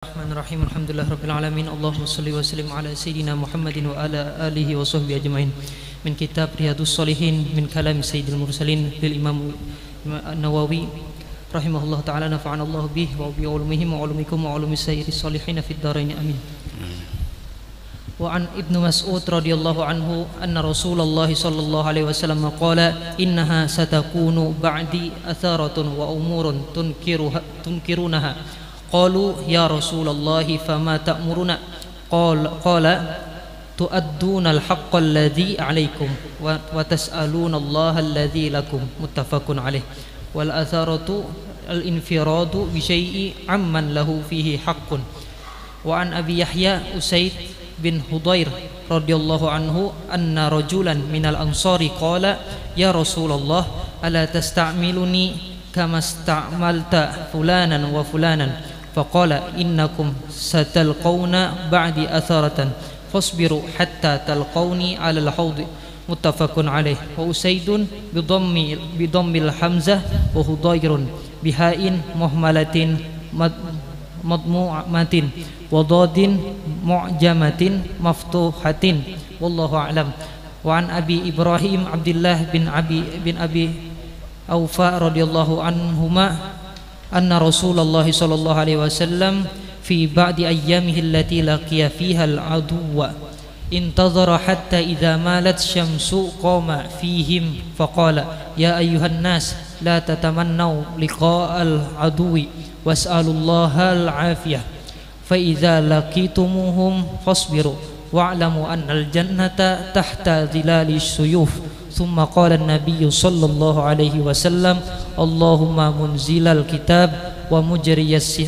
Bismillahirrahmanirrahim. Alhamdulillahirabbil alamin. Allahumma shalli wa sallim ala sayyidina Muhammadin wa ala alihi wa sahbihi ajmain. Min kitab Riyadhus Shalihin min kalam Sayyidil Mursalin lil Imam An-Nawawi rahimahullah taala, nafa'ana Allah bihi wa bi ulumihi wa ulumikum wa ulumi sayyidis shalihin fid dharain amin. Wa an Ibnu Mas'ud radhiyallahu anhu anna Rasulullah sallallahu alaihi wasallam qala innaha satakunu ba'di atharatun wa umurun tunkirunaha. Qalu ya Rasulullah fama ta'muruna? Qala tu'adduna al-haqqa alladhi 'alaykum wa tas'aluna Allah alladhi lakum. Muttafaqun alaih. Wal atharatu al-infiradu bi syai'i amman lahu fihi haqqun. Wa an Abi Yahya Usaid bin Hudayr radhiyallahu anhu anna rajulan minal ansari qala ya Rasulullah ala tasta'miluni kama sta'malta fulanan wa fulanan? Faqala innakum satalqawna ba'di atharatan fasbiru hatta talqawni 'alal hawd. Muttafaqun alaih. Wa Usaidun bidammil hamzah wa Hudayrun bihain muhmalatin madmu'atin wa dadin mu'jamatin maftuhatin wallahu a'lam. Wa an Abi Ibrahim Abdullah bin Abi Aufa radhiyallahu anhuma anna Rasulullah sallallahu alaihi wasallam fi ba'di ayyamihi allati laqiya fiha al-aduwwa intadhara hatta idza malat syamsu qama fihim faqala ya ayyuhan nas la tatamannaw liqa'a al-aduwi was'alullaha al-afiyah fa idza laqitumuhum fasbiru wa'lamu anna al-jannata tahta dhilali suyuf. Thumma qala an-nabiy sallallahu alaihi wasallam Allahumma munzilal kitab wa mujriyas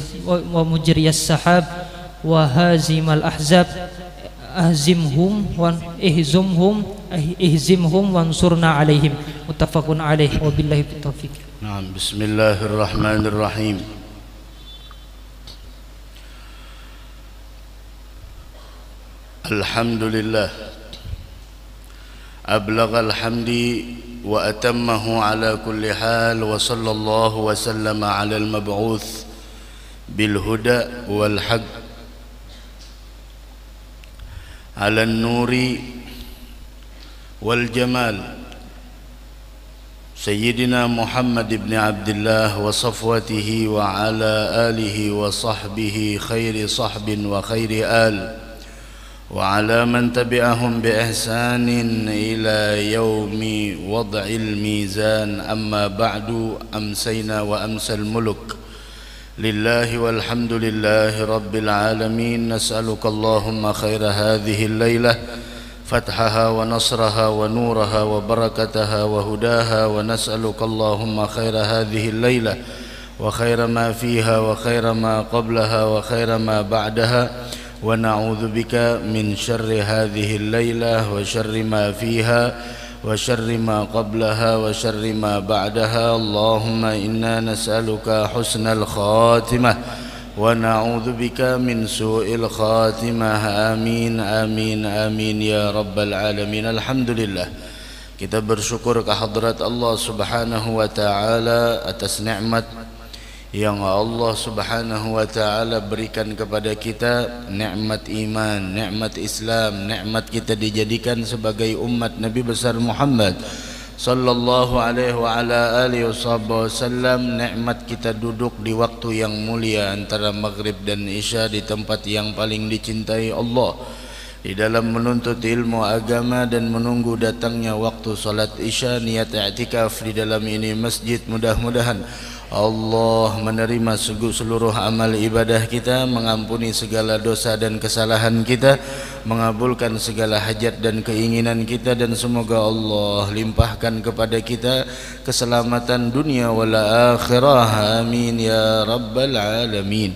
sahab wa hazimal ahzab ahzimhum wansurna alaihim. Muttafaqun alaih wa billahi taufiq. Naam, bismillahirrahmanirrahim. Alhamdulillah أبلغ الحمد وأتمه على كل حال وصلى الله وسلم على المبعوث بالهدى والحق على النور والجمال سيدنا محمد بن عبد الله وصفوته وعلى آله وصحبه خير صحب وخير آل وعلى من تبعهم بإحسان إلى يوم وضع الميزان. أما بعد أمسينا وأمسى الملك لله والحمد لله رب العالمين. نسألك اللهم خير هذه الليلة فتحها ونصرها ونورها وبركتها وهداها، ونسألك اللهم خير هذه الليلة وخير ما فيها وخير ما قبلها وخير ما بعدها، ونعوذ بك من شر هذه الليلة وشر ما فيها وشر ما قبلها وشر ما بعدها. اللهم إنا نسألك حسن الخاتمة ونعوذ بك من سوء الخاتمة. آمين آمين آمين ya rabbal alamin. Alhamdulillah, kita bersyukur kehadrat Allah subhanahu wa ta'ala atas nikmat yang Allah subhanahu wa ta'ala berikan kepada kita, nikmat iman, nikmat Islam, nikmat kita dijadikan sebagai umat Nabi besar Muhammad sallallahu alaihi wa ala alihi wasallam, nikmat kita duduk di waktu yang mulia antara maghrib dan isya di tempat yang paling dicintai Allah, di dalam menuntut ilmu agama dan menunggu datangnya waktu salat isya, niat i'tikaf di dalam ini masjid. Mudah-mudahan Allah menerima seluruh amal ibadah kita, mengampuni segala dosa dan kesalahan kita, mengabulkan segala hajat dan keinginan kita, dan semoga Allah limpahkan kepada kita keselamatan dunia wal akhirah. Amin ya rabbal alamin.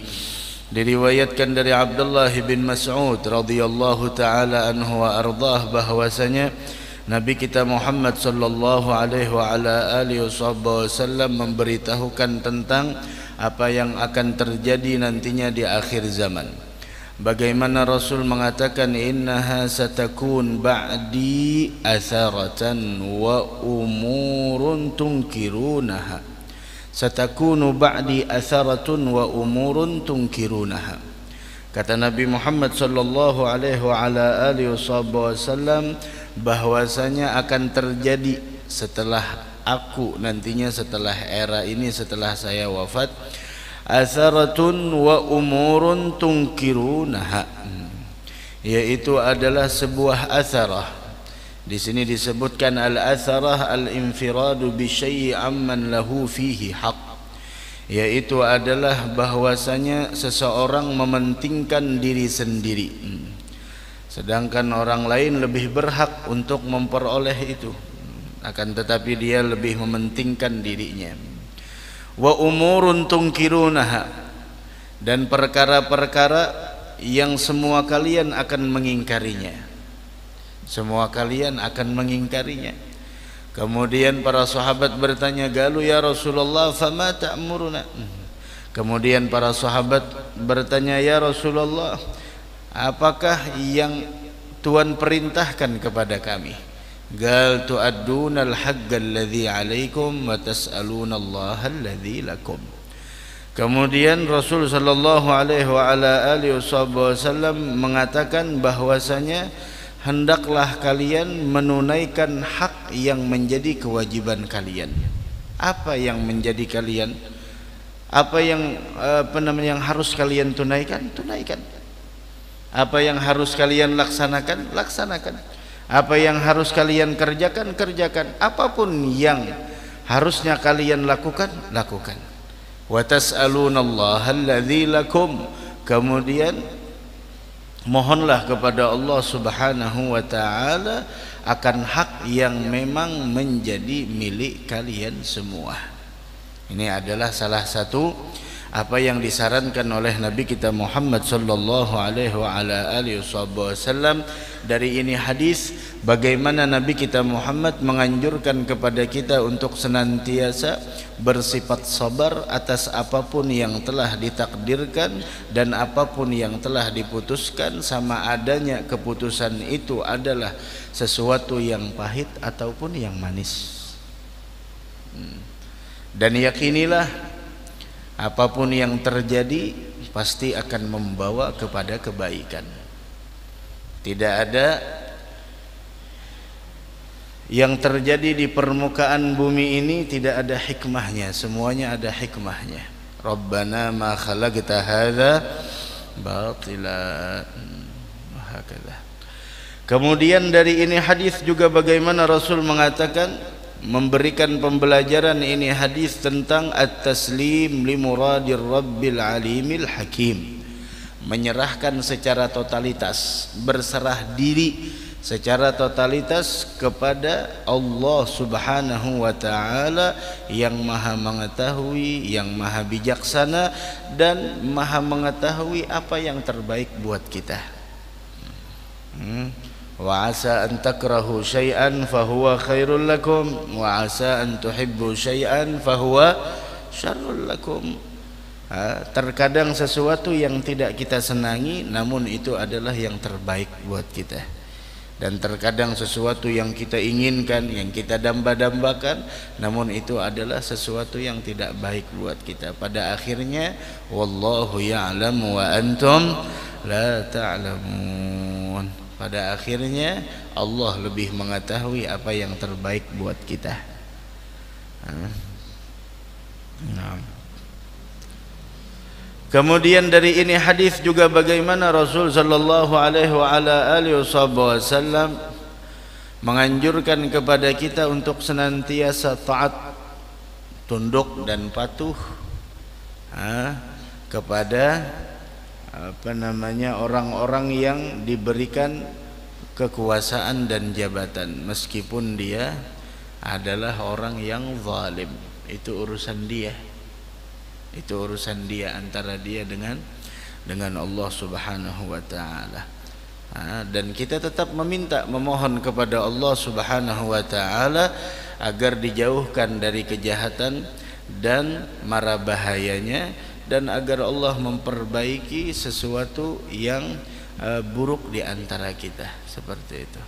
Diriwayatkan dari Abdullah bin Mas'ud radhiyallahu taala anhu wa ardhah bahwasanya Nabi kita Muhammad sallallahu alaihi wa ala alihi wasallam memberitahukan tentang apa yang akan terjadi nantinya di akhir zaman. Bagaimana Rasul mengatakan innaha satakun ba'di atharatan wa umurun tunkirunaha. Satakunu ba'di atharatun wa umurun tunkirunaha. Kata Nabi Muhammad sallallahu alaihi wa ala alihi wasallam bahwasanya akan terjadi setelah aku nantinya, setelah era ini, setelah saya wafat, atharatun wa umurun tunkirunaha, yaitu adalah sebuah atharah. Di sini disebutkan al-atharah al-infiradu bi syai'i amman lahu fihi haqq, yaitu adalah bahwasanya seseorang mementingkan diri sendiri, sedangkan orang lain lebih berhak untuk memperoleh itu, akan tetapi dia lebih mementingkan dirinya. Wa umurun tunkirunaha, dan perkara-perkara yang semua kalian akan mengingkarinya. Semua kalian akan mengingkarinya. Kemudian para sahabat bertanya, "Galu ya Rasulullah, fama ta'muruna?" Kemudian para sahabat bertanya, "Ya Rasulullah, apakah yang Tuhan perintahkan kepada kami?" Gal tu'adduna al-haqqa alladhi 'alaikum wa tas'aluna Allah alladhi lakum. Kemudian Rasul sallallahu alaihi wa ala alihi wasallam mengatakan bahwasanya hendaklah kalian menunaikan hak yang menjadi kewajiban kalian. Apa yang menjadi kalian? Apa yang yang harus kalian tunaikan? Tunaikan. Apa yang harus kalian laksanakan? Laksanakan. Apa yang harus kalian kerjakan? Kerjakan. Apapun yang harusnya kalian lakukan, lakukan. Wa tas'alunallaha alladzi lakum. Kemudian mohonlah kepada Allah Subhanahu wa taala akan hak yang memang menjadi milik kalian semua. Ini adalah salah satu apa yang disarankan oleh Nabi kita Muhammad sallallahu alaihi wa ala alihi wasallam. Dari ini hadis bagaimana Nabi kita Muhammad menganjurkan kepada kita untuk senantiasa bersifat sabar atas apapun yang telah ditakdirkan dan apapun yang telah diputuskan, sama adanya keputusan itu adalah sesuatu yang pahit ataupun yang manis. Dan yakinilah apapun yang terjadi pasti akan membawa kepada kebaikan. Tidak ada yang terjadi di permukaan bumi ini tidak ada hikmahnya, semuanya ada hikmahnya. Rabbana ma khalaqta hadza batila. Kemudian dari ini hadis juga bagaimana Rasul mengatakan, memberikan pembelajaran ini hadis tentang at-taslim li muradir rabbil alimil hakim, menyerahkan secara totalitas, berserah diri secara totalitas kepada Allah Subhanahu wa taala yang Maha mengetahui, yang Maha bijaksana dan Maha mengetahui apa yang terbaik buat kita. Wa asa an takrahu syai'an fahuwa khairul lakum wa asa an tuhibbu syai'an fahuwa syarrul lakum. Terkadang sesuatu yang tidak kita senangi namun itu adalah yang terbaik buat kita, dan terkadang sesuatu yang kita inginkan, yang kita damba-dambakan namun itu adalah sesuatu yang tidak baik buat kita. Pada akhirnya wallahu ya'lamu wa antum la ta'lamun. Pada akhirnya Allah lebih mengetahui apa yang terbaik buat kita. Kemudian dari ini hadis juga bagaimana Rasul sallallahu alaihi wa ala alihi wasallam menganjurkan kepada kita untuk senantiasa taat, tunduk dan patuh kepada orang-orang yang diberikan kekuasaan dan jabatan, meskipun dia adalah orang yang zalim. Itu urusan dia. Itu urusan dia, antara dia dengan Allah Subhanahu wa taala. Dan kita tetap memohon kepada Allah Subhanahu wa taala agar dijauhkan dari kejahatan dan mara bahayanya, dan agar Allah memperbaiki sesuatu yang buruk di antara kita, seperti itu.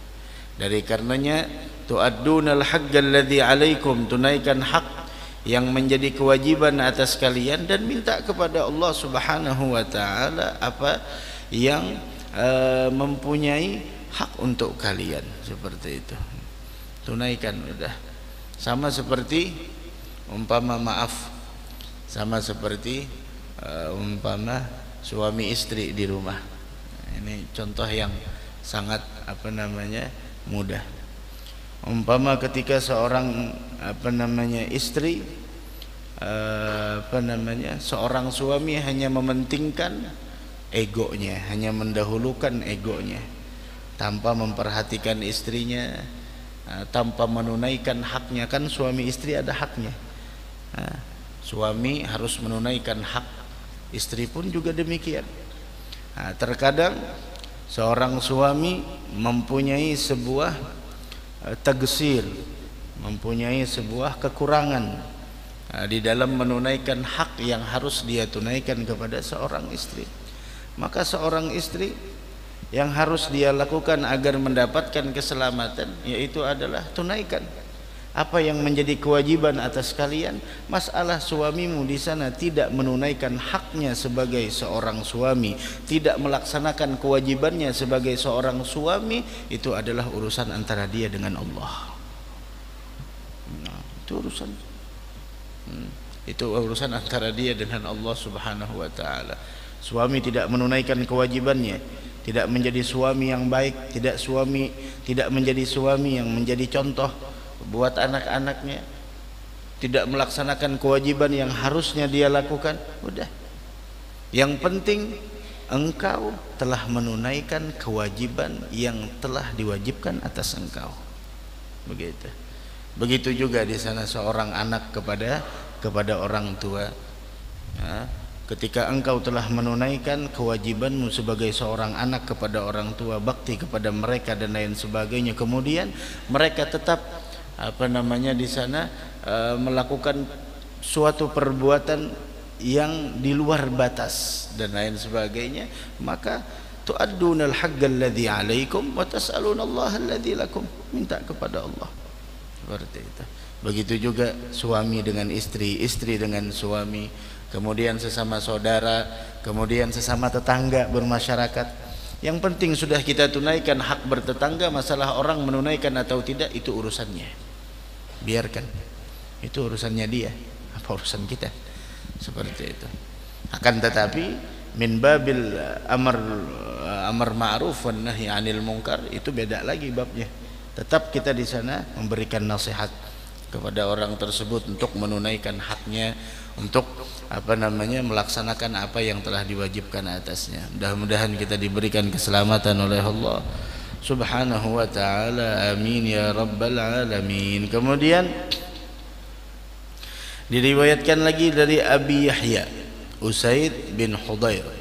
Dari karenanya tu'addunal haqqal ladzi 'alaikum, tunaikan hak yang menjadi kewajiban atas kalian dan minta kepada Allah Subhanahu wa taala apa yang mempunyai hak untuk kalian, seperti itu. Tunaikan udah. Sama seperti umpama maaf, sama seperti umpama suami istri di rumah. Ini contoh yang sangat mudah. Umpama ketika seorang istri seorang suami hanya mementingkan egonya, hanya mendahulukan egonya, tanpa memperhatikan istrinya, tanpa menunaikan haknya. Kan suami istri ada haknya. Suami harus menunaikan hak, istri pun juga demikian. Terkadang seorang suami mempunyai sebuah tagsir, mempunyai sebuah kekurangan di dalam menunaikan hak yang harus dia tunaikan kepada seorang istri. Maka seorang istri yang harus dia lakukan agar mendapatkan keselamatan yaitu adalah tunaikan apa yang menjadi kewajiban atas kalian. Masalah suamimu di sana tidak menunaikan haknya sebagai seorang suami, tidak melaksanakan kewajibannya sebagai seorang suami, itu adalah urusan antara dia dengan Allah. Itu urusan antara dia dengan Allah Subhanahu wa taala. Suami tidak menunaikan kewajibannya, tidak menjadi suami yang baik, tidak menjadi suami yang menjadi contoh buat anak-anaknya, tidak melaksanakan kewajiban yang harusnya dia lakukan, udah. Yang penting engkau telah menunaikan kewajiban yang telah diwajibkan atas engkau. Begitu. Begitu juga di sana seorang anak kepada orang tua. Ketika engkau telah menunaikan kewajibanmu sebagai seorang anak kepada orang tua, bakti kepada mereka dan lain sebagainya, kemudian mereka tetap di sana melakukan suatu perbuatan yang di luar batas dan lain sebagainya, maka tu'addunal haqqal ladzi 'alaikum wa tas'alunallaha alladzi lakum, minta kepada Allah. Seperti itu. Begitu juga suami dengan istri, istri dengan suami, kemudian sesama saudara, kemudian sesama tetangga bermasyarakat. Yang penting sudah kita tunaikan hak bertetangga. Masalah orang menunaikan atau tidak itu urusannya, biarkan, itu urusannya dia, apa urusan kita, seperti itu. Akan tetapi min babil amar ma'ruf wan nahi 'anil munkar itu beda lagi babnya. Tetap kita di sana memberikan nasihat kepada orang tersebut untuk menunaikan haknya, untuk melaksanakan apa yang telah diwajibkan atasnya. Mudah-mudahan kita diberikan keselamatan oleh Allah Subhanahu wa ta'ala, amin ya rabbal alamin. Kemudian diriwayatkan lagi dari Abi Yahya Usaid bin Hudayr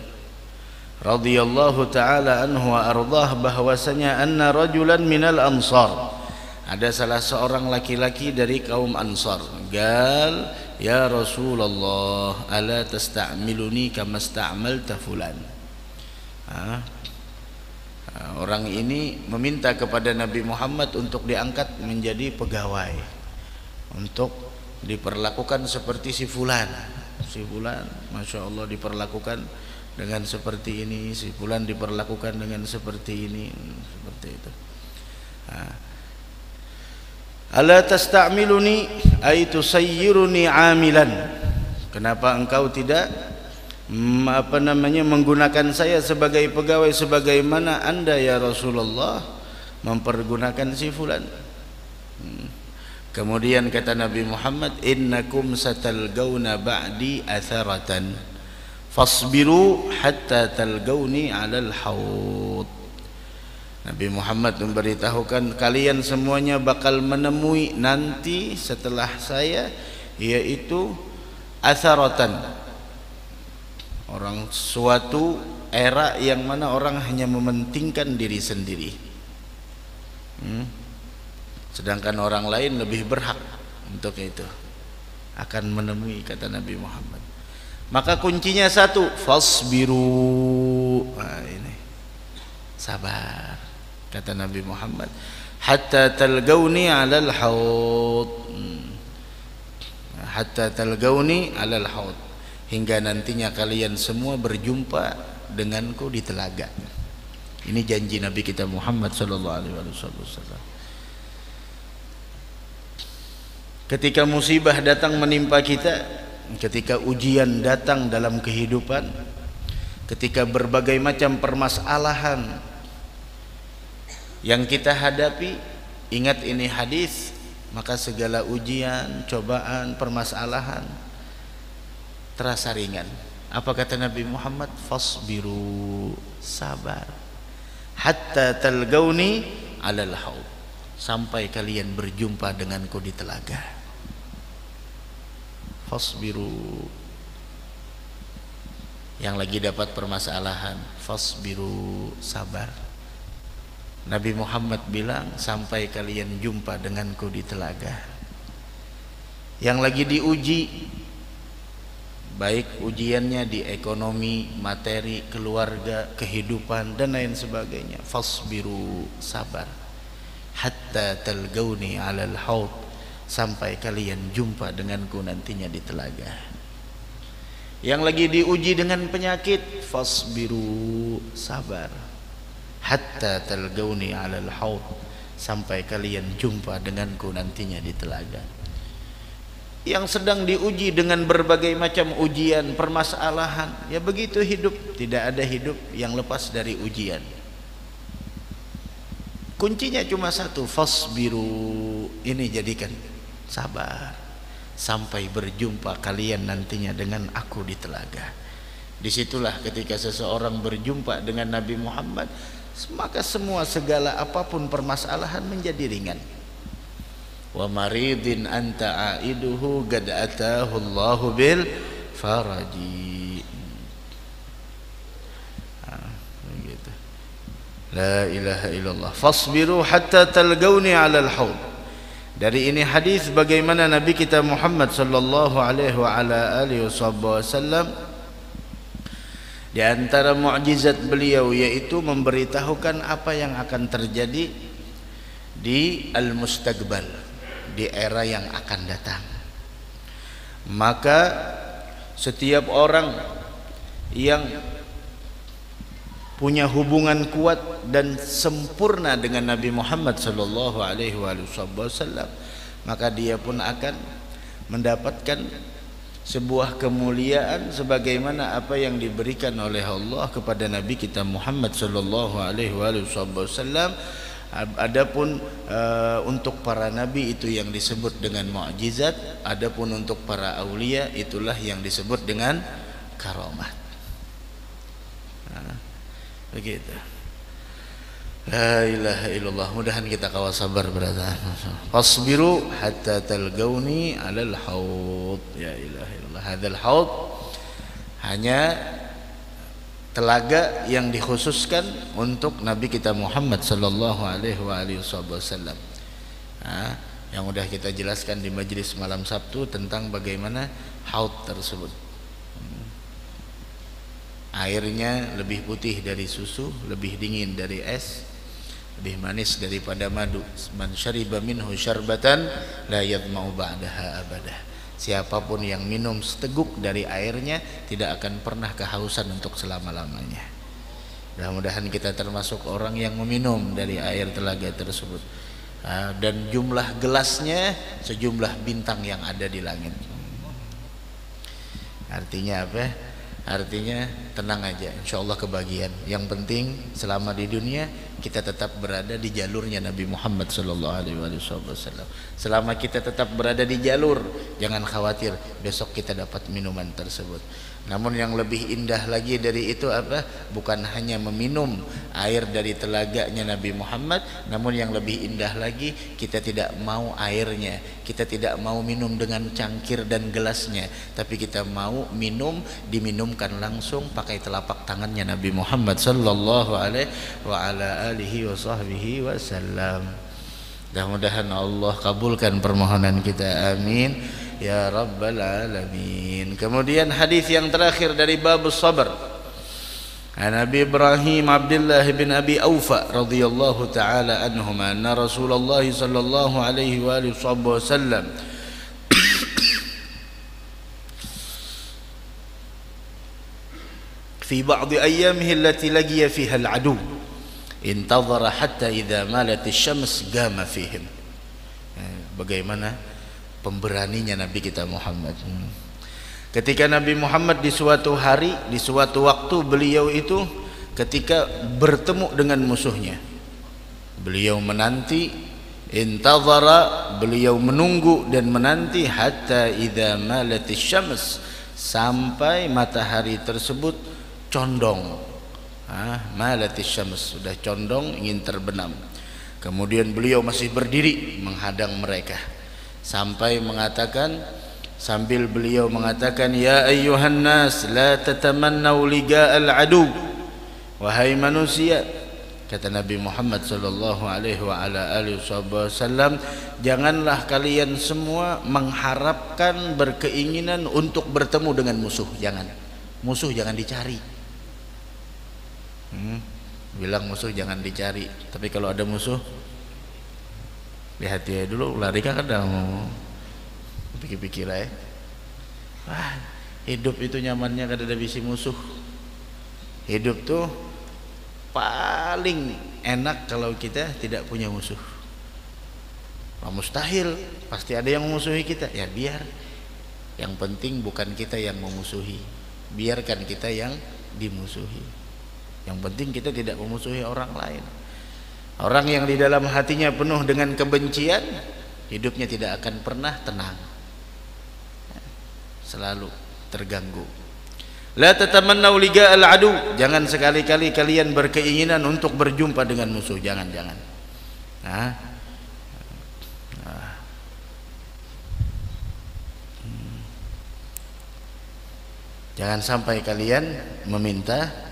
radhiyallahu ta'ala anhu wa ardah, bahwasanya anna rajulan minal ansar, ada salah seorang laki-laki dari kaum Ansar, gal ya Rasulullah ala tasta'miluni kama sta'malta fulan. Orang ini meminta kepada Nabi Muhammad untuk diangkat menjadi pegawai, untuk diperlakukan seperti si fulan. Si fulan, Masya Allah, diperlakukan dengan seperti ini, si fulan diperlakukan dengan seperti ini, seperti itu. Ala tasta'miluni ay tusayyiruni 'amilan, kenapa engkau tidak menggunakan saya sebagai pegawai sebagaimana Anda ya Rasulullah mempergunakan si fulan. Kemudian kata Nabi Muhammad, innakum satalgauna ba'di atharatan fasbiru hatta talgauni 'alal haud. Nabi Muhammad memberitahukan, kalian semuanya bakal menemui nanti setelah saya, yaitu atharatan, orang suatu era yang mana orang hanya mementingkan diri sendiri, sedangkan orang lain lebih berhak untuk itu, akan menemui, kata Nabi Muhammad. Maka kuncinya satu, fasbiru. Nah, ini sabar, kata Nabi Muhammad, hatta talgauni 'alal haud, hatta talgauni 'alal haud, hingga nantinya kalian semua berjumpa denganku di telaga. Ini janji Nabi kita Muhammad sallallahu alaihi wasallam. Ketika musibah datang menimpa kita, ketika ujian datang dalam kehidupan, ketika berbagai macam permasalahan yang kita hadapi, ingat ini hadis, maka segala ujian, cobaan, permasalahan terasa ringan. Apa kata Nabi Muhammad? Fasbiru, sabar, hatta talgauni alal haud, sampai kalian berjumpa denganku di telaga. Fasbiru, yang lagi dapat permasalahan, fasbiru, sabar. Nabi Muhammad bilang sampai kalian jumpa denganku di telaga. Yang lagi diuji, baik ujiannya di ekonomi, materi, keluarga, kehidupan dan lain sebagainya, fasbiru, sabar, hatta talgauni alal haud, sampai kalian jumpa denganku nantinya di telaga. Yang lagi diuji dengan penyakit, fasbiru, sabar, hatta talgauni alal haud, sampai kalian jumpa denganku nantinya di telaga. Yang sedang diuji dengan berbagai macam ujian, permasalahan, ya begitu hidup, tidak ada hidup yang lepas dari ujian. Kuncinya cuma satu, fasbiru, ini jadikan sabar sampai berjumpa kalian nantinya dengan aku di telaga. Disitulah ketika seseorang berjumpa dengan Nabi Muhammad, maka semua segala apapun permasalahan menjadi ringan. Wa maridin anta aiduhu qad atahu Allahu bil faraji. Begitu. La ilaha illallah. Fasbiru hatta talgauni 'alal haud. Dari ini hadis bagaimana Nabi kita Muhammad sallallahu alaihi wa ala alihi wasallam, di antara mukjizat beliau yaitu memberitahukan apa yang akan terjadi di al-mustaqbal, di era yang akan datang. Maka setiap orang yang punya hubungan kuat dan sempurna dengan Nabi Muhammad sallallahu alaihi wasallam, maka dia pun akan mendapatkan sebuah kemuliaan sebagaimana apa yang diberikan oleh Allah kepada Nabi kita Muhammad sallallahu alaihi wasallam. Adapun untuk para nabi itu yang disebut dengan mukjizat, adapun untuk para aulia itulah yang disebut dengan karamat. Begitu. La ilaha illallah. Mudahan kita kawal sabar berada. Fasbiru hatta talgauni alal haud. Ya ilaha illallah. Hadzal haud hanya telaga yang dikhususkan untuk Nabi kita Muhammad sallallahu alaihi wasallam. Yang sudah kita jelaskan di majelis malam Sabtu tentang bagaimana haud tersebut. Airnya lebih putih dari susu, lebih dingin dari es, lebih manis daripada madu. Man syariba minhu syarbatan la yadma'u ba'daha abadah. Siapapun yang minum seteguk dari airnya tidak akan pernah kehausan untuk selama-lamanya. Mudah-mudahan kita termasuk orang yang meminum dari air telaga tersebut. Dan jumlah gelasnya sejumlah bintang yang ada di langit. Artinya apa? Artinya tenang aja, insya Allah kebagian. Yang penting selama di dunia kita tetap berada di jalurnya Nabi Muhammad sallallahu alaihi wasallam. Selama kita tetap berada di jalur, jangan khawatir besok kita dapat minuman tersebut. Namun yang lebih indah lagi dari itu apa? Bukan hanya meminum air dari telaganya Nabi Muhammad, namun yang lebih indah lagi kita tidak mau airnya, kita tidak mau minum dengan cangkir dan gelasnya, tapi kita mau minum diminumkan langsung pakai telapak tangannya Nabi Muhammad sallallahu alaihi wa ala alihi wa sahbihi wasallam. Mudah-mudahan Allah kabulkan permohonan kita, amin ya rabbal alamin. Kemudian hadis yang terakhir dari bab sabar, Nabi Ibrahim Abdullah bin Abi Aufa radhiyallahu taala anhuma anna Rasulullah sallallahu alaihi wasallam fi ba'd ayyamihi allati laqiya fiha al-adu intadhara hatta idza malat asy-syams gama fihim. Bagaimana pemberaninya Nabi kita Muhammad. Ketika Nabi Muhammad di suatu hari, di suatu waktu, beliau itu ketika bertemu dengan musuhnya, beliau menanti, intadhara, beliau menunggu dan menanti, hatta idza malat asy-syams, sampai matahari tersebut condong. Malat asy-syams, sudah condong, ingin terbenam. Kemudian beliau masih berdiri menghadang mereka sampai mengatakan, sambil beliau mengatakan, ya ayyuhan nas la tatamannau liga'al adu. Wahai manusia, kata Nabi Muhammad sallallahu alaihi wa ala alihi wasallam, janganlah kalian semua mengharapkan, berkeinginan untuk bertemu dengan musuh. Jangan. Musuh jangan dicari. Bilang musuh jangan dicari, tapi kalau ada musuh lihat dia dulu, lari kan kadang pikir-pikir lah. Hidup itu nyamannya kada ada bisi musuh. Hidup tuh paling enak kalau kita tidak punya musuh. Mustahil, pasti ada yang memusuhi kita. Ya biar, yang penting bukan kita yang memusuhi, biarkan kita yang dimusuhi. Yang penting kita tidak memusuhi orang lain. Orang yang di dalam hatinya penuh dengan kebencian, hidupnya tidak akan pernah tenang, selalu terganggu. La tatamannau liga'al adu, jangan sekali-kali kalian berkeinginan untuk berjumpa dengan musuh. Jangan. Jangan sampai kalian meminta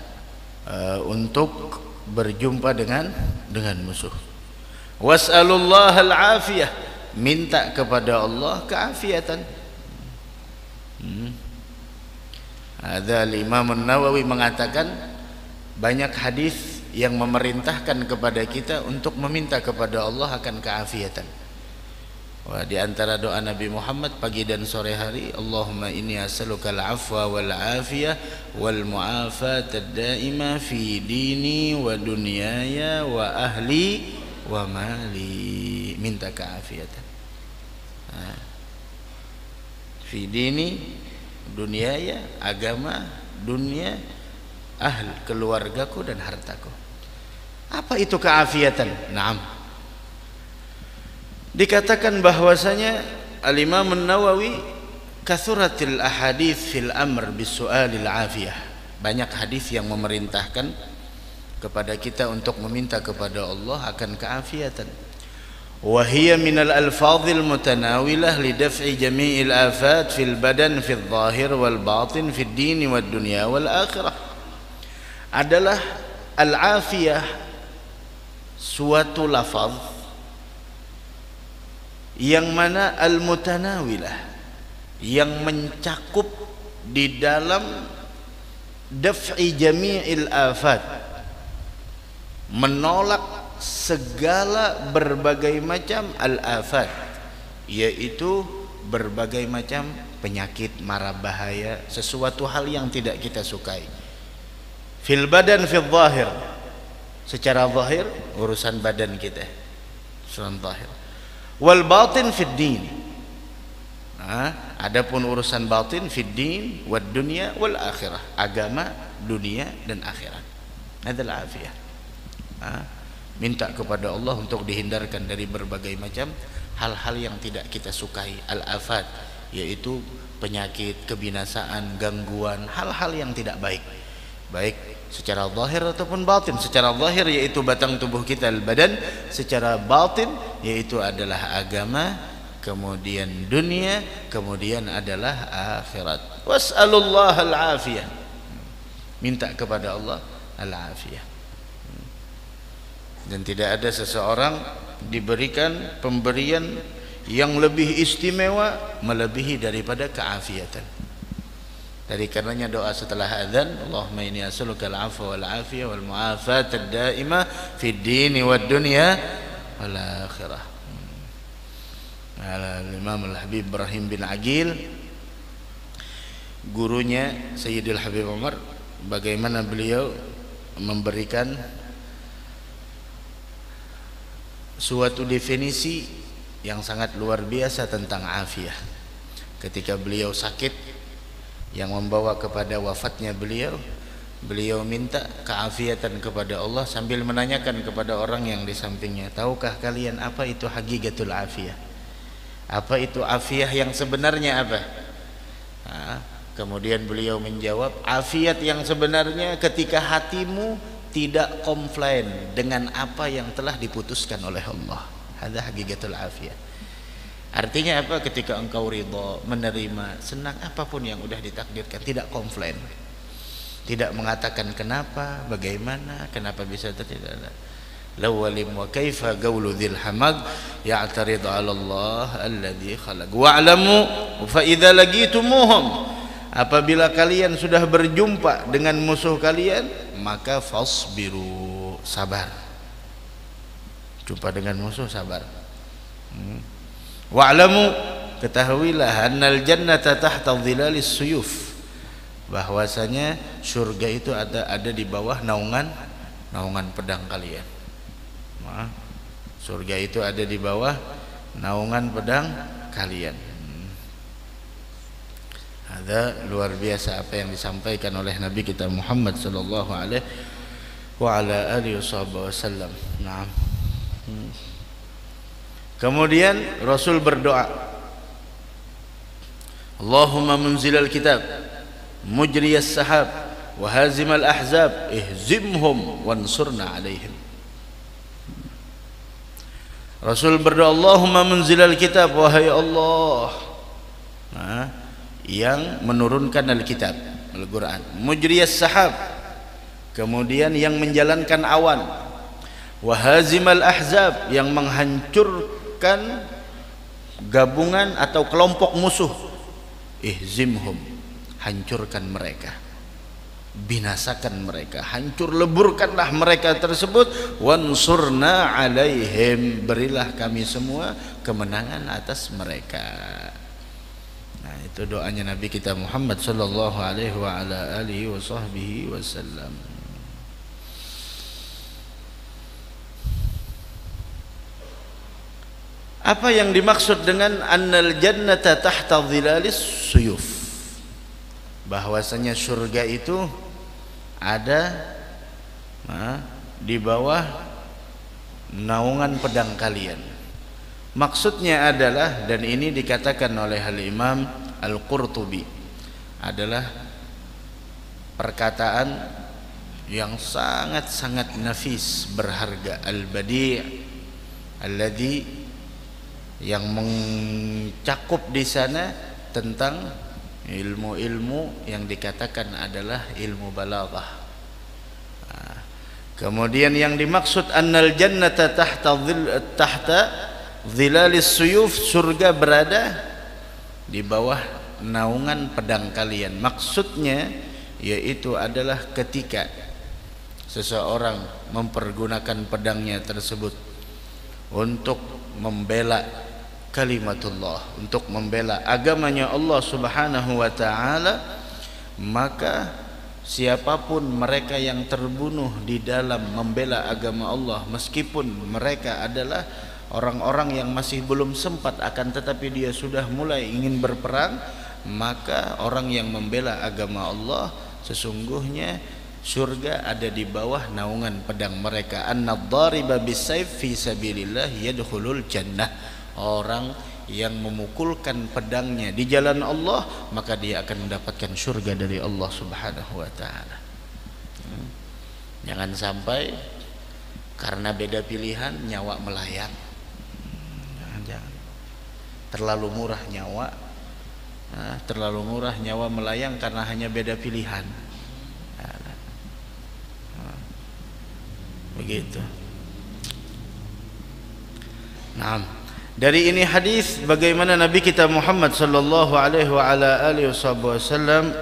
untuk berjumpa dengan musuh. Was'alullaha al-afiyah, minta kepada Allah keafiatan. Ada Imam An-Nawawi mengatakan banyak hadis yang memerintahkan kepada kita untuk meminta kepada Allah akan keafiatan. Di antara doa Nabi Muhammad pagi dan sore hari, Allahumma inni as'aluka al-'afwa wal 'afiyah wal mu'afata ad-da'ima fi dini wa dunyaya wa ahli wa mali. Minta keafiatan. Fi dini, dunyaya, agama, dunia, keluargaku dan hartaku. Apa itu keafiatan? Naam. Dikatakan bahwasanya Al-Imam An-Nawawi kathuratil ahadits fil amr bisu'alil afiyah. Banyak hadis yang memerintahkan kepada kita untuk meminta kepada Allah akan keafiatan. Wa hiya minal alfadhil mutanawilah lidaf'i jami'il afat fil badan fil zahir wal batin fid din wad dunya wal akhirah. Adalah al-afiyah suatu lafaz yang mana al-mutanawilah, yang mencakup di dalam daf'i jami'il afat, menolak segala berbagai macam al-afat, yaitu berbagai macam penyakit, mara bahaya, sesuatu hal yang tidak kita sukai. Fil badan fil zahir, secara zahir urusan badan kita, urusan zahir. Wal batin fid din, adapun urusan batin fid din wad dunya wal akhirah, agama, dunia dan akhirat. Adalah afiyah. Minta kepada Allah untuk dihindarkan dari berbagai macam hal-hal yang tidak kita sukai, al-afat, yaitu penyakit, kebinasaan, gangguan, hal-hal yang tidak baik, baik secara zahir ataupun batin. Secara zahir yaitu batang tubuh kita, al-badan. Secara batin yaitu adalah agama, kemudian dunia, kemudian adalah akhirat. Was'alullaha al-afiyah, minta kepada Allah al-afiyah. Dan tidak ada seseorang diberikan pemberian yang lebih istimewa melebihi daripada keafiatan. Dari karenanya doa setelah azan, Allahumma inni as'aluka al-'afwa wal 'afiyah wal mu'afata ad-da'imah fid dini wad dunya wal akhirah. Al-Imam Al-Habib Ibrahim bin Aqil, gurunya Sayyidil Habib Umar, bagaimana beliau memberikan suatu definisi yang sangat luar biasa tentang afiah. Ketika beliau sakit yang membawa kepada wafatnya beliau minta keafiatan kepada Allah sambil menanyakan kepada orang yang di sampingnya, tahukah kalian apa itu haqiqatul afiyah? Apa itu afiyah yang sebenarnya apa? Kemudian beliau menjawab, afiat yang sebenarnya ketika hatimu tidak komplain dengan apa yang telah diputuskan oleh Allah. Ada haqiqatul afiyah. Artinya apa? Ketika engkau ridha, menerima, senang apapun yang sudah ditakdirkan, tidak komplain, tidak mengatakan kenapa, bagaimana, kenapa bisa terjadi. Lawalim wa kaifa qawlu dzil hamad ya'tarid 'ala Allah alladzi khalaq wa'lamu fa idza laqitumuhum, apabila kalian sudah berjumpa dengan musuh kalian maka fasbiru, sabar. Jumpa dengan musuh sabar. Wa'lamu, ketahuilah, annal jannata tahta dhilalis suyuf, bahwasanya surga itu ada di bawah naungan pedang kalian. Surga itu ada di bawah naungan pedang kalian. Ada luar biasa apa yang disampaikan oleh Nabi kita Muhammad sallallahu alaihi wa ala alihi wasallam. Naam. Kemudian Rasul berdoa, Allahumma munzilal kitab, mujriyas sahab, wa hazimal ahzab, ihzimhum wansurna alaihim. Rasul berdoa, Allahumma munzilal kitab, wahai Allah yang menurunkan Alkitab, Al-Quran, mujriyas sahab, kemudian yang menjalankan awan, wahazimal ahzab, yang menghancurkan gabungan atau kelompok musuh, ihzimhum, hancurkan mereka, binasakan mereka, hancur leburkanlah mereka tersebut, wansurna alaihim, berilah kami semua kemenangan atas mereka. Nah, itu doanya Nabi kita Muhammad sallallahu alaihi wa ala alihi wa sahbihi wasallam. Apa yang dimaksud dengan annal jannata tahta dhilalis suyuf? Bahwasanya surga itu ada di bawah naungan pedang kalian. Maksudnya adalah, dan ini dikatakan oleh Al-Imam Al-Qurtubi, adalah perkataan yang sangat-sangat nafis, berharga, al-badi' alladhi, yang mencakup di sana tentang ilmu-ilmu yang dikatakan adalah ilmu balaghah. Kemudian yang dimaksud annal jannata tahta dhilalis suyuf, surga berada di bawah naungan pedang kalian. Maksudnya yaitu adalah ketika seseorang mempergunakan pedangnya tersebut untuk membela kalimatullah, untuk membela agamanya Allah Subhanahu wa taala, maka siapapun mereka yang terbunuh di dalam membela agama Allah, meskipun mereka adalah orang-orang yang masih belum sempat, akan tetapi dia sudah mulai ingin berperang, maka orang yang membela agama Allah sesungguhnya surga ada di bawah naungan pedang mereka. An-nadhariba bisayf fi sabilillah yadkhulul jannah. Orang yang memukulkan pedangnya di jalan Allah, maka dia akan mendapatkan surga dari Allah Subhanahu wa taala. Jangan sampai karena beda pilihan nyawa melayang. Jangan. Terlalu murah nyawa. Terlalu murah nyawa melayang karena hanya beda pilihan. Begitu. Nah, dari ini hadis bagaimana Nabi kita Muhammad sallallahu alaihi wa ala alihi wasallam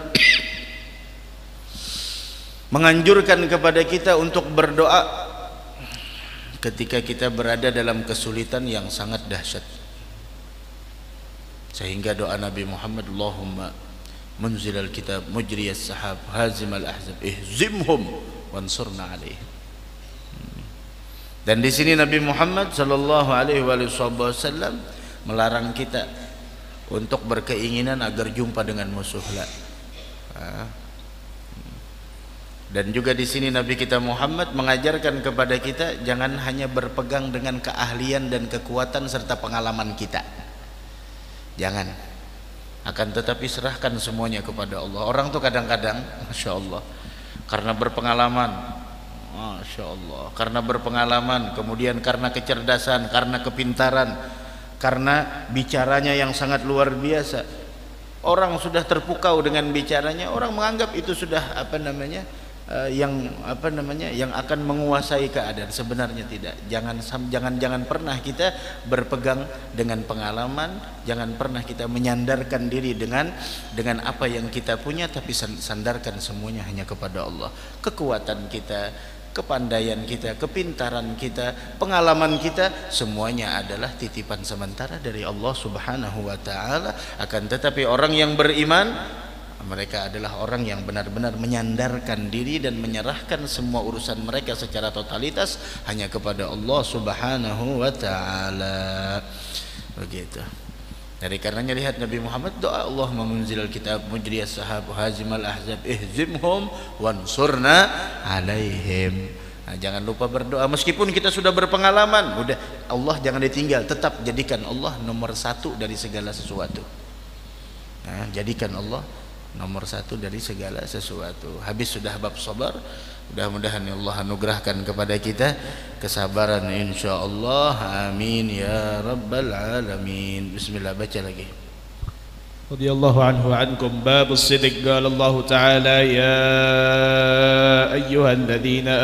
menganjurkan kepada kita untuk berdoa ketika kita berada dalam kesulitan yang sangat dahsyat. Sehingga doa Nabi Muhammad, Allahumma munzilal kitab mujriyas sahab hazimal ahzab ihzimhum wansurna alaihim. Dan di sini Nabi Muhammad sallallahu alaihi wasallam melarang kita untuk berkeinginan agar jumpa dengan musuh. Dan juga di sini Nabi kita Muhammad mengajarkan kepada kita jangan hanya berpegang dengan keahlian dan kekuatan serta pengalaman kita. Jangan. Akan tetapi serahkan semuanya kepada Allah. Orang tuh kadang-kadang, masya Allah, karena berpengalaman, masya Allah, karena berpengalaman, kemudian karena kecerdasan, karena kepintaran, karena bicaranya yang sangat luar biasa, orang sudah terpukau dengan bicaranya, orang menganggap itu sudah yang akan menguasai keadaan. Sebenarnya tidak. Jangan pernah kita berpegang dengan pengalaman, jangan pernah kita menyandarkan diri dengan apa yang kita punya, tapi sandarkan semuanya hanya kepada Allah. Kekuatan kita, kepandaian kita, kepintaran kita, pengalaman kita, semuanya adalah titipan sementara dari Allah Subhanahu wa taala. Akan tetapi orang yang beriman, mereka adalah orang yang benar-benar menyandarkan diri dan menyerahkan semua urusan mereka secara totalitas hanya kepada Allah Subhanahu wa taala. Begitu. Dari karenanya lihat Nabi Muhammad doa Allah memunzilal kitab mujriyas sahab hazimal ahzab ihzimhum wansurna alaihim. Nah, jangan lupa berdoa meskipun kita sudah berpengalaman, udah Allah jangan ditinggal, tetap jadikan Allah nomor satu dari segala sesuatu. Nah, jadikan Allah nomor satu dari segala sesuatu. Habis sudah bab sabar, mudah-mudahan Allah anugerahkan kepada kita kesabaran insyaallah. Amin ya rabbal alamin. Bismillah, baca lagi. Radhiyallahu anhu ankum. Babus sidq. Qala Allah Ta'ala ya ayyuhalladzina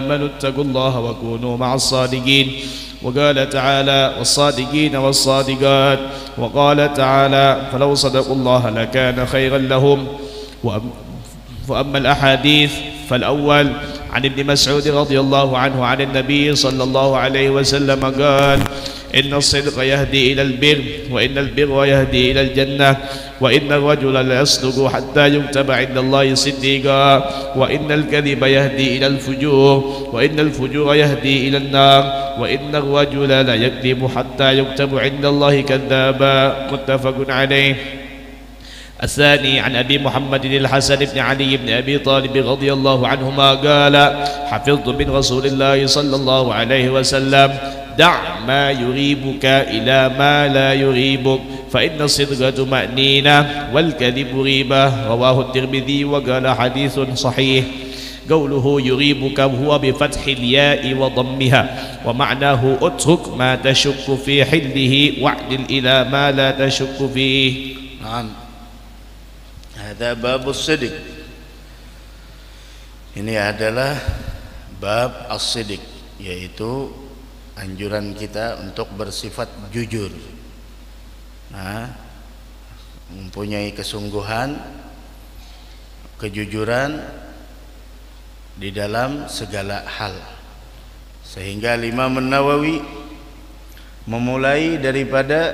amanu taqullaha wa kunu ma'as sadiqin. وقال تعالى والصادقين والصادقات. وقال تعالى فلو صدقوا الله لكان خيرا لهم. وأما الأحاديث فالأول عن ابن مسعود رضي الله عنه عن النبي صلى الله عليه وسلم قال إن الصدق يهدي إلى البر وإن البر يهدي إلى الجنة وإن الرجل ليصدق حتى يكتب عند الله صديقا وإن الكذب يهدي إلى الفجور وإن الفجور يهدي إلى النار وإن الرجل ليكذب حتى يكتب عند الله كذابا. متفق عليه. الثاني عن أبي محمد الحسن بن علي بن أبي طالب رضي الله عنهما قال حفظت من رسول الله صلى الله عليه وسلم دع ما يريبك إلى ما لا يريبك فإن الصدق طمأنينة والكذب ريبة. رواه الترمذي وقال حديث صحيح. قوله يريبك هو بفتح الياء وضمها ومعناه اترك ما تشك في حله واعدل إلى ما لا تشك فيه. نعم. Hadza babus sidq. Ini adalah bab as-sidq, yaitu anjuran kita untuk bersifat jujur. Nah, mempunyai kesungguhan, kejujuran di dalam segala hal. Sehingga Imam An-Nawawi memulai daripada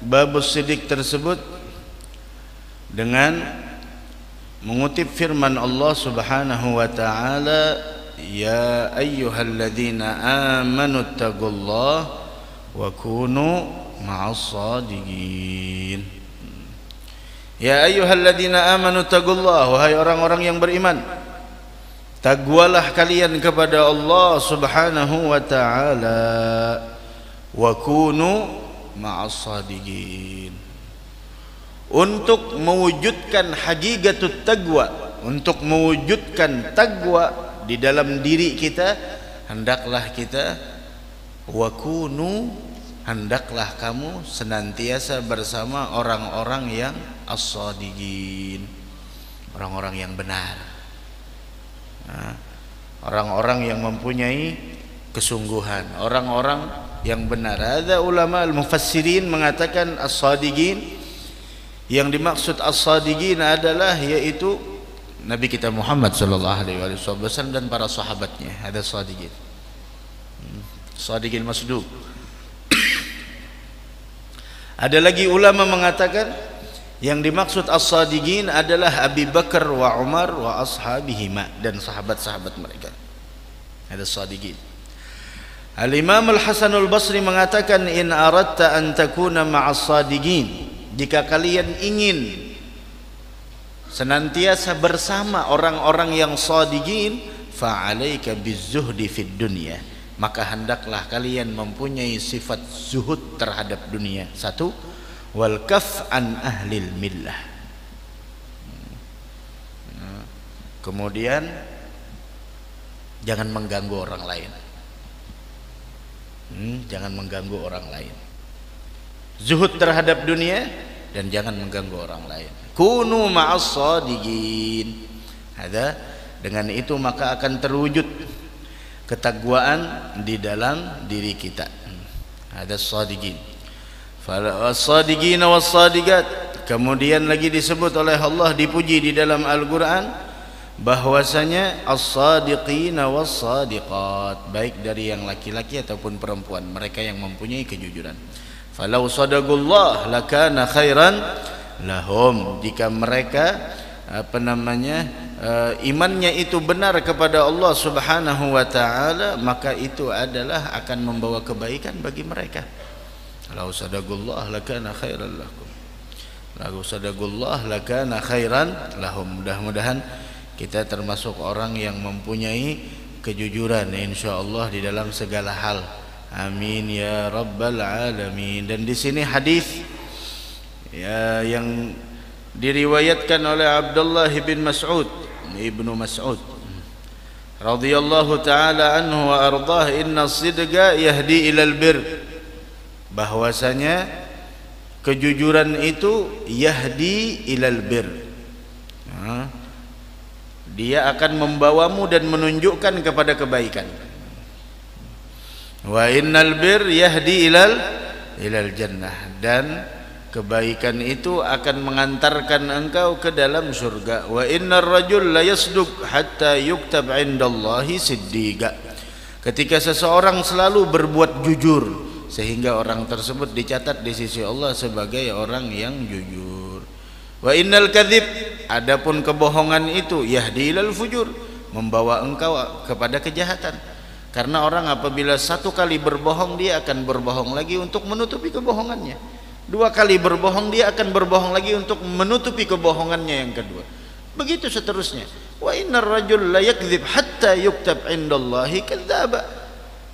babus sidq tersebut dengan mengutip firman Allah Subhanahu wa taala, ya ayyuhalladzina amanu taqullaha wa kunu ma'as shadiqin. Ya ayyuhalladzina amanu taqullaha, wahai orang-orang yang beriman, taqwalah kalian kepada Allah Subhanahu wa taala, wa kunu ma'as shadiqin. Untuk mewujudkan hakikatut taqwa, untuk mewujudkan taqwa di dalam diri kita, hendaklah kita wakunu, hendaklah kamu senantiasa bersama orang-orang yang as-shadiqin, orang-orang yang benar, orang-orang yang mempunyai kesungguhan, orang-orang yang benar. Ada ulama al-mufassirin mengatakan as-shadiqin, yang dimaksud as-shadiqin adalah yaitu Nabi kita Muhammad sallallahu alaihi wasallam dan para sahabatnya. Ada shadiqin, shadiqin masduq. Ada lagi ulama mengatakan Yang dimaksud as-sadiqin adalah Abi Bakar wa Umar wa ashabihima, dan sahabat-sahabat mereka. Ada as-sadiqin. Al-Imam Al-Hasanul Basri mengatakan, in aradta an takuna ma'as sadiqin, jika kalian ingin senantiasa bersama orang-orang yang sadiqin, fa'alaika bizzuhdi fid dunya, maka hendaklah kalian mempunyai sifat zuhud terhadap dunia. Satu, wal kaf an ahlil millah. Kemudian jangan mengganggu orang lain. Jangan mengganggu orang lain. Zuhud terhadap dunia dan jangan mengganggu orang lain. Kunu ma'as shadiqin. Ada, dengan itu maka akan terwujud ketakwaan di dalam diri kita. Ada shadiqin. As-sadiqina was-sadiqat. Kemudian lagi disebut oleh Allah, dipuji di dalam Al-Quran, bahwasanya as-sadiqina was-sadiqat, baik dari yang laki-laki ataupun perempuan, mereka yang mempunyai kejujuran. Falau sadaqullah lakana khairan lahum, jika mereka imannya itu benar kepada Allah Subhanahu wa taala, maka itu adalah akan membawa kebaikan bagi mereka. Lau sadaqullah lakana khairan lahum. Lau sadaqullah lakana khairan lahum. Mudah-mudahan kita termasuk orang yang mempunyai kejujuran insyaallah di dalam segala hal. Amin ya rabbal alamin. Dan di sini hadis ya yang diriwayatkan oleh Abdullah bin Mas'ud, Ibnu Mas'ud radhiyallahu taala anhu wa ardhah, inna as-sidqa yahdi ilal bir, bahwasanya kejujuran itu yahdi ilal bir, dia akan membawamu dan menunjukkan kepada kebaikan. Wa innal bir yahdi ilal jannah, dan kebaikan itu akan mengantarkan engkau ke dalam surga. Wa innar rajul la yasduq hatta yuktab indallahi siddiqa, ketika seseorang selalu berbuat jujur sehingga orang tersebut dicatat di sisi Allah sebagai orang yang jujur. Wa innal kadzib, adapun kebohongan itu yahdi ilal fujur, membawa engkau kepada kejahatan. Karena orang apabila satu kali berbohong, dia akan berbohong lagi untuk menutupi kebohongannya. Dua kali berbohong, dia akan berbohong lagi untuk menutupi kebohongannya yang kedua. Begitu seterusnya. Wa innar rajul la yakdzib hatta yuktab indallahi kadzdzaba.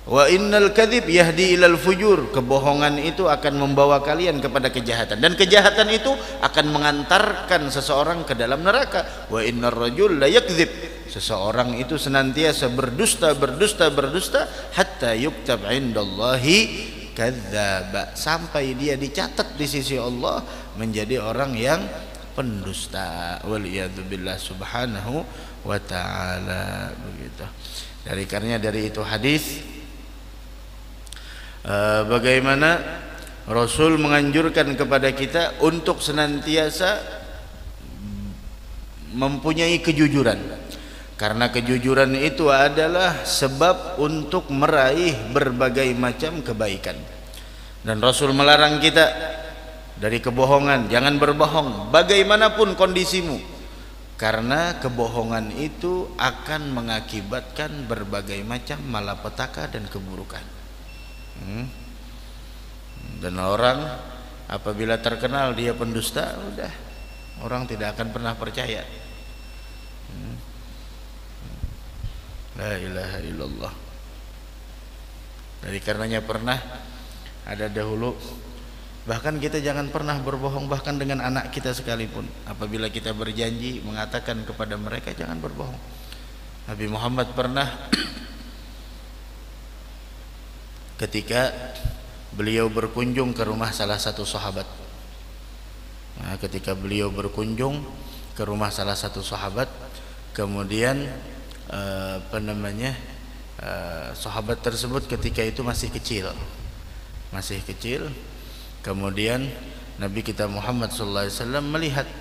Wa innal kadzib yahdi ilal fujur, kebohongan itu akan membawa kalian kepada kejahatan, dan kejahatan itu akan mengantarkan seseorang ke dalam neraka. Wa innar rajul la yakdzib, seseorang itu senantiasa berdusta hatta yuktab indallahi kadzdzaba, sampai dia dicatat di sisi Allah menjadi orang yang pendusta. Waliyadzubillah subhanahu wa ta'ala. Begitu. Dari itu hadis bagaimana Rasul menganjurkan kepada kita untuk senantiasa mempunyai kejujuran, karena kejujuran itu adalah sebab untuk meraih berbagai macam kebaikan. Dan Rasul melarang kita dari kebohongan. Jangan berbohong bagaimanapun kondisimu, karena kebohongan itu akan mengakibatkan berbagai macam malapetaka dan keburukan. Dan orang apabila terkenal dia pendusta, udah orang tidak akan pernah percaya. La ilaha illallah. Dari karenanya pernah ada dahulu, bahkan kita jangan pernah berbohong bahkan dengan anak kita sekalipun. Apabila kita berjanji mengatakan kepada mereka jangan berbohong. Nabi Muhammad pernah ketika beliau berkunjung ke rumah salah satu sahabat. Nah, ketika beliau berkunjung ke rumah salah satu sahabat, kemudian sahabat tersebut ketika itu masih kecil, kemudian Nabi kita Muhammad SAW melihat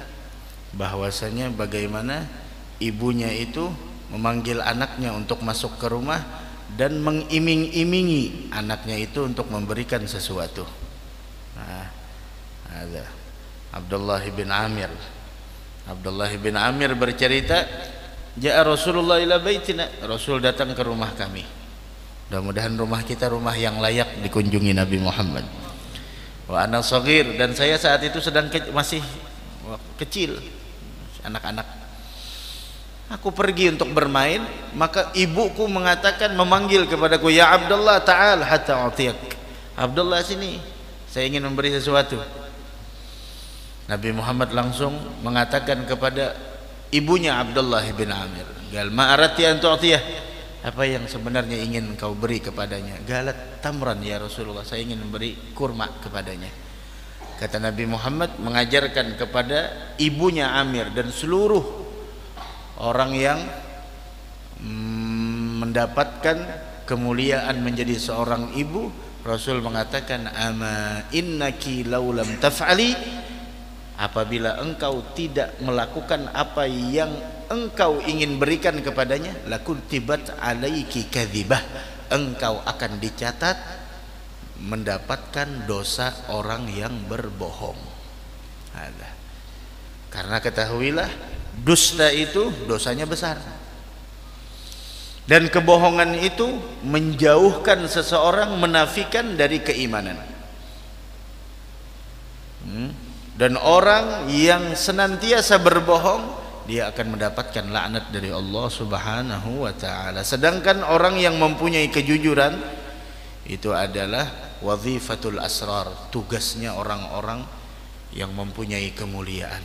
bahwasanya bagaimana ibunya itu memanggil anaknya untuk masuk ke rumah dan mengiming-imingi anaknya itu untuk memberikan sesuatu. Nah, ada. Abdullah bin Amir. Abdullah bin Amir bercerita, ja'a Rasulullah ila baitina, Rasul datang ke rumah kami. Mudah-mudahan rumah kita rumah yang layak dikunjungi Nabi Muhammad. Wa ana shaghir, dan saya saat itu sedang masih kecil, anak-anak. Aku pergi untuk bermain, maka ibuku mengatakan, memanggil kepadaku, ya Abdullah, ta'al hatta atiyak. Abdullah, sini, saya ingin memberi sesuatu. Nabi Muhammad langsung mengatakan kepada ibunya Abdullah bin Amir, gal ma arati an tu'tiyah, apa yang sebenarnya ingin kau beri kepadanya? Galat tamran ya Rasulullah, saya ingin memberi kurma kepadanya. Kata Nabi Muhammad mengajarkan kepada ibunya Amir dan seluruh orang yang mendapatkan kemuliaan menjadi seorang ibu, Rasul mengatakan, ama innaki laulam taf'ali, apabila engkau tidak melakukan apa yang engkau ingin berikan kepadanya, lakuntibat alaiki kadzibah, engkau akan dicatat mendapatkan dosa orang yang berbohong. Ada. Karena ketahuilah, dusta itu dosanya besar, dan kebohongan itu menjauhkan seseorang, menafikan dari keimanan. Dan orang yang senantiasa berbohong, dia akan mendapatkan laknat dari Allah Subhanahu wa ta'ala. Sedangkan orang yang mempunyai kejujuran, itu adalah wazifatul asrar, tugasnya orang-orang yang mempunyai kemuliaan.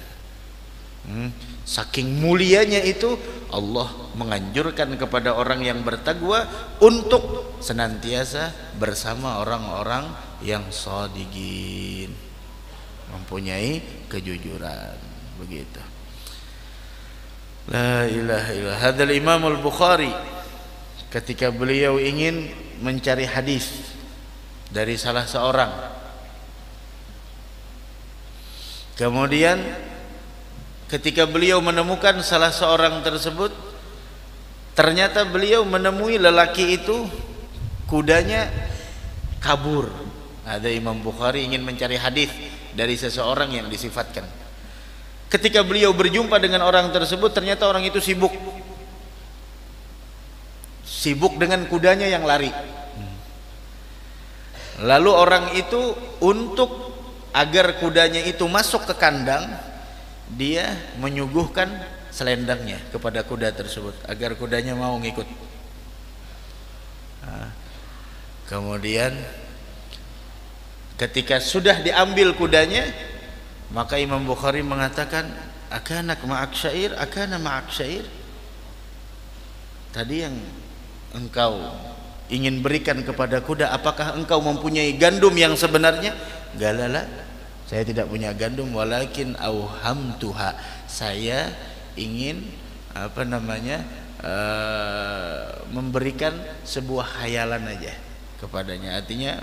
Saking mulianya itu, Allah menganjurkan kepada orang yang bertakwa untuk senantiasa bersama orang-orang yang shadiqin, mempunyai kejujuran. Begitu. La ilaha illallah. Hadzal Imam Al-Bukhari ketika beliau ingin mencari hadis dari salah seorang, kemudian ketika beliau menemukan salah seorang tersebut, ternyata beliau menemui lelaki itu kudanya kabur. Ada Imam Bukhari ingin mencari hadis dari seseorang yang disifatkan. Ketika beliau berjumpa dengan orang tersebut, ternyata orang itu sibuk dengan kudanya yang lari. Lalu orang itu, untuk agar kudanya itu masuk ke kandang, dia menyuguhkan selendangnya kepada kuda tersebut agar kudanya mau ngikut. Kemudian ketika sudah diambil kudanya, maka Imam Bukhari mengatakan, akanak ma'ak syair, akana ma'ak syair, tadi yang engkau ingin berikan kepada kuda, apakah engkau mempunyai gandum yang sebenarnya? Galala, saya tidak punya gandum, walakin auhamtuha, saya ingin memberikan sebuah khayalan aja kepadanya. Artinya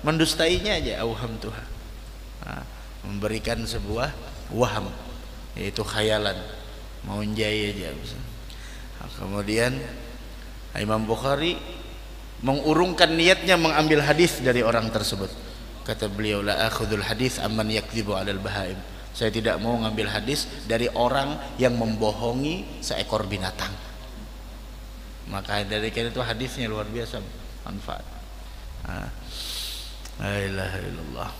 mendustainya aja, auhamtuha, memberikan sebuah waham, yaitu khayalan, maunjai aja. Kemudian Imam Bukhari mengurungkan niatnya mengambil hadis dari orang tersebut. Kata beliau, la akhudul hadis amman yakdzibu 'alal bahaim, saya tidak mau ngambil hadis dari orang yang membohongi seekor binatang. Maka dari itu hadisnya luar biasa manfaat. La ilaha illallah.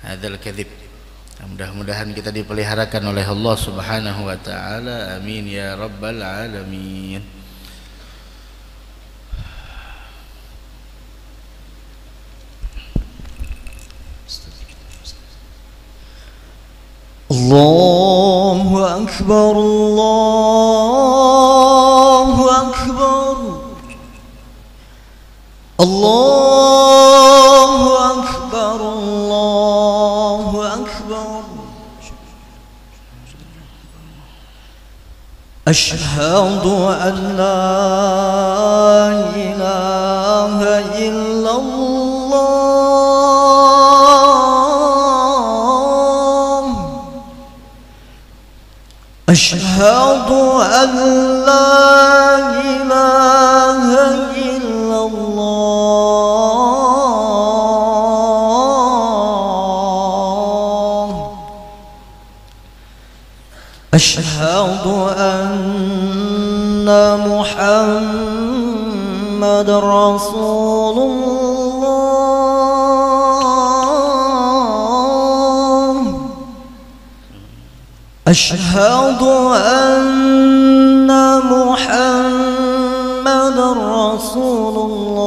Hadzal kadzib. Mudah-mudahan kita dipeliharakan oleh Allah Subhanahu wa taala. Amin ya rabbal alamin. Allahu akbar, Allahu akbar, Allahu akbar, Allahu akbar. Asyhadu an la ilaha illallah, asyhadu an la ilaha illallah. أشهد أن محمد رسول الله أشهد أن محمد رسول الله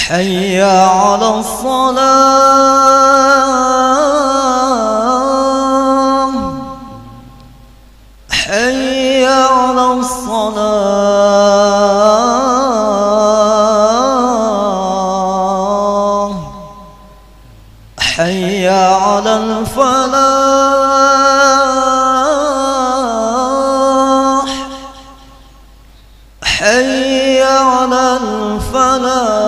حي على الصلاة حي على الصلاة حي على الفلاح حي على الفلاح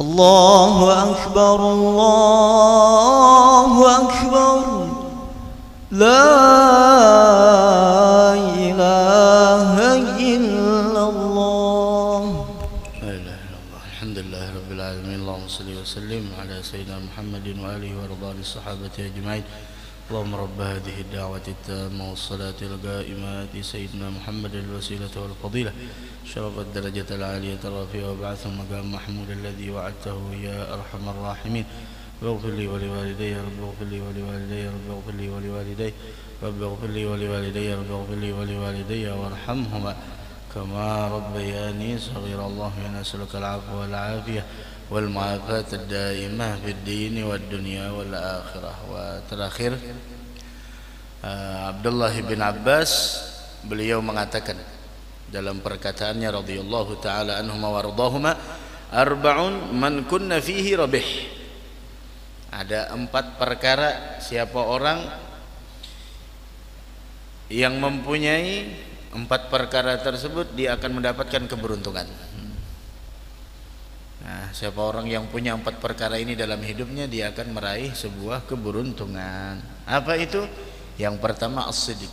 الله أكبر الله أكبر لا إله إلا الله لا إله إلا الله الحمد لله رب العالمين اللهم صل وسلم على سيدنا محمد وآله ورضوان الصحابة أجمعين اللهم رب هذه الدعوة التامة والصلاة القائمة سيدنا محمد الوسيلة والفضيلة شرف الدرجة العالية الرفيعة وبعثه مقام محمود الذي وعدته يا أرحم الراحمين واغفر لي ولوالدي رب اغفر لي ولوالدي رب اغفر لي ولوالدي رب اغفر لي ولوالدي رب اغفر لي ولوالدي وارحمهما كما ربياني صغيرا اللهم إنا نسألك العفو والعافية والمعافاة الدائمة في الدين والدنيا والآخرة. Terakhir Abdullah bin Abbas beliau mengatakan dalam perkataannya radhiyallahu taala anhuma wardahuma arba'un man kunna fihi rabih. Ada 4 perkara siapa orang yang mempunyai 4 perkara tersebut dia akan mendapatkan keberuntungan. Nah, siapa orang yang punya 4 perkara ini dalam hidupnya dia akan meraih sebuah keberuntungan. Apa itu? Yang pertama as-sidq,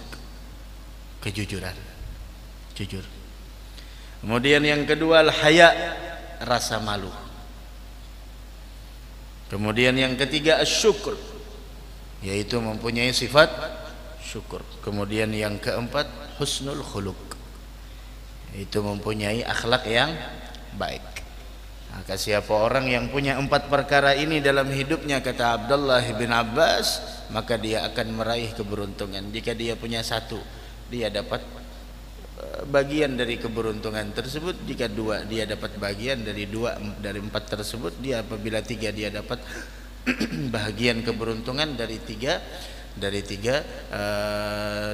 kejujuran, jujur. Kemudian yang kedua al-haya, rasa malu. Kemudian yang ketiga asyukur, yaitu mempunyai sifat syukur. Kemudian yang keempat husnul khuluq, yaitu mempunyai akhlak yang baik. Maka siapa orang yang punya 4 perkara ini dalam hidupnya, kata Abdullah bin Abbas, maka dia akan meraih keberuntungan. Jika dia punya 1, dia dapat bagian dari keberuntungan tersebut. Jika 2, dia dapat bagian dari 2 dari 4 tersebut. Dia apabila 3, dia dapat bahagian keberuntungan dari 3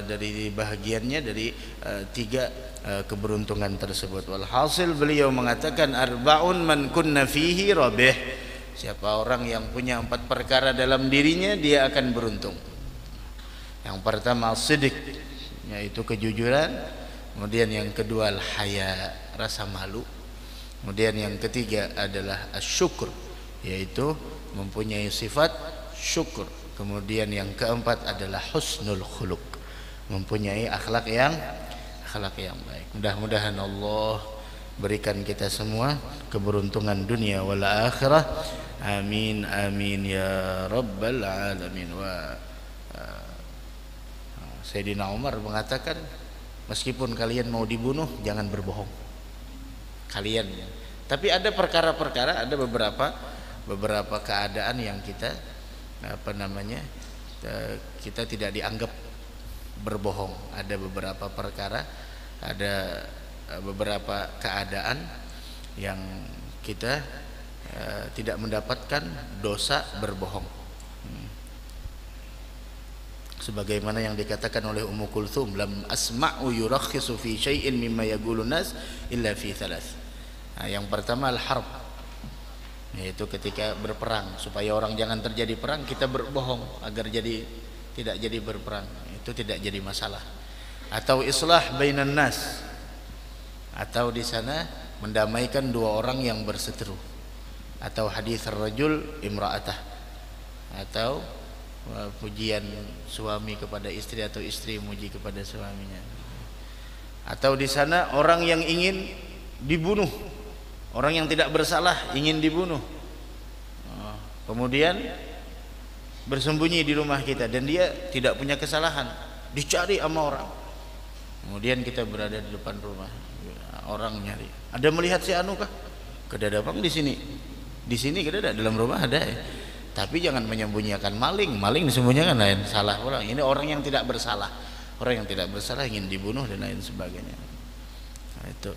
dari bahagiannya dari 3 keberuntungan tersebut. Walhasil beliau mengatakan arba'un man kunna fihi rabih. Siapa orang yang punya 4 perkara dalam dirinya dia akan beruntung. Yang pertama sidq, yaitu kejujuran. Kemudian yang kedua al-haya, rasa malu. Kemudian yang ketiga adalah asyukur, yaitu mempunyai sifat syukur. Kemudian yang keempat adalah husnul khuluq, mempunyai akhlak yang baik. Mudah-mudahan Allah berikan kita semua keberuntungan dunia wal akhirah. Amin amin ya rabbal alamin. Sayyidina Umar mengatakan, meskipun kalian mau dibunuh jangan berbohong. Kalian ya. Tapi ada perkara-perkara, ada beberapa keadaan yang kita kita tidak dianggap berbohong. Ada beberapa perkara, ada beberapa keadaan yang kita tidak mendapatkan dosa berbohong. Sebagaimana yang dikatakan oleh Ummu Kulthum, lam asma'u yurakhisu fi syai'in mimma yaqulun nas illa fi thalath. Nah, yang pertama al-harb, yaitu ketika berperang, supaya orang jangan terjadi perang kita berbohong agar tidak jadi berperang, itu tidak jadi masalah. Atau islah bainan nas, atau di sana mendamaikan 2 orang yang berseteru. Atau hadis ar-rajul imra'atah, atau pujian suami kepada istri atau istri muji kepada suaminya. Atau di sana orang yang ingin dibunuh, orang yang tidak bersalah ingin dibunuh, kemudian bersembunyi di rumah kita dan dia tidak punya kesalahan, dicari sama orang. Kemudian kita berada di depan rumah, orang nyari, ada melihat si anu kah? Kedadapang di sini, kedada dalam rumah ada ya. Tapi jangan menyembunyikan maling, disembunyikan lain, salah orang. Ini orang yang tidak bersalah, ingin dibunuh dan lain sebagainya. Nah, itu.